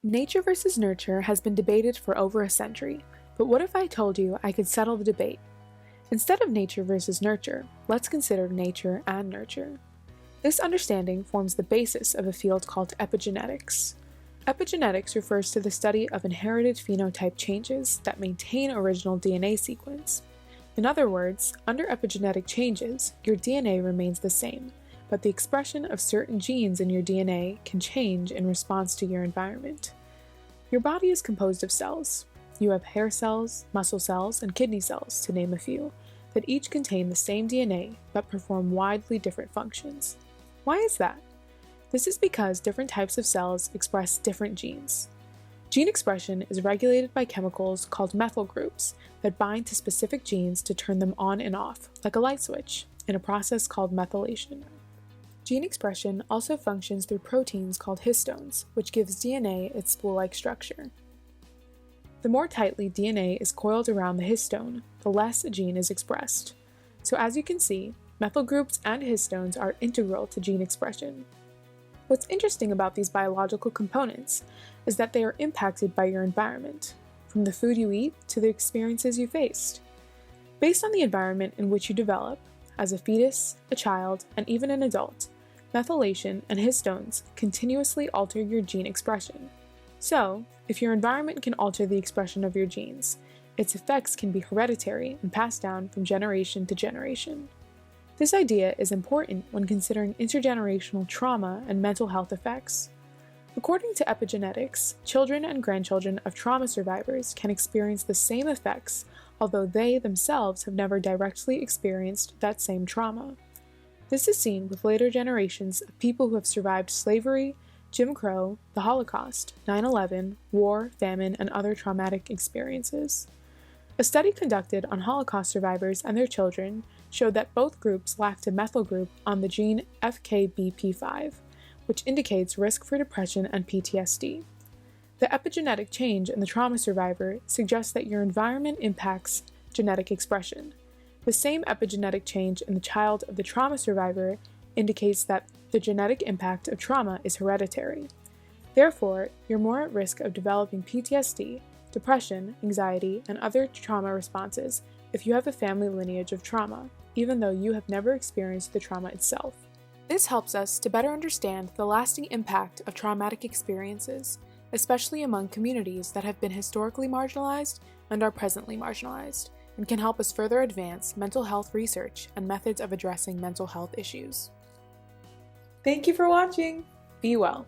Nature versus nurture has been debated for over a century, but what if I told you I could settle the debate? Instead of nature versus nurture, let's consider nature and nurture. This understanding forms the basis of a field called epigenetics. Epigenetics refers to the study of inherited phenotype changes that maintain original DNA sequence. In other words, under epigenetic changes, your DNA remains the same, but the expression of certain genes in your DNA can change in response to your environment. Your body is composed of cells. You have hair cells, muscle cells, and kidney cells, to name a few, that each contain the same DNA but perform widely different functions. Why is that? This is because different types of cells express different genes. Gene expression is regulated by chemicals called methyl groups that bind to specific genes to turn them on and off, like a light switch, in a process called methylation. Gene expression also functions through proteins called histones, which gives DNA its spool-like structure. The more tightly DNA is coiled around the histone, the less a gene is expressed. So as you can see, methyl groups and histones are integral to gene expression. What's interesting about these biological components is that they are impacted by your environment, from the food you eat to the experiences you faced. Based on the environment in which you develop, as a fetus, a child, and even an adult, methylation and histones continuously alter your gene expression. So, if your environment can alter the expression of your genes, its effects can be hereditary and passed down from generation to generation. This idea is important when considering intergenerational trauma and mental health effects. According to epigenetics, children and grandchildren of trauma survivors can experience the same effects, although they themselves have never directly experienced that same trauma. This is seen with later generations of people who have survived slavery, Jim Crow, the Holocaust, 9/11, war, famine, and other traumatic experiences. A study conducted on Holocaust survivors and their children showed that both groups lacked a methyl group on the gene FKBP5, which indicates risk for depression and PTSD. The epigenetic change in the trauma survivor suggests that your environment impacts genetic expression. The same epigenetic change in the child of the trauma survivor indicates that the genetic impact of trauma is hereditary. Therefore, you're more at risk of developing PTSD, depression, anxiety, and other trauma responses if you have a family lineage of trauma, even though you have never experienced the trauma itself. This helps us to better understand the lasting impact of traumatic experiences, especially among communities that have been historically marginalized and are presently marginalized, and can help us further advance mental health research and methods of addressing mental health issues. Thank you for watching! Be well!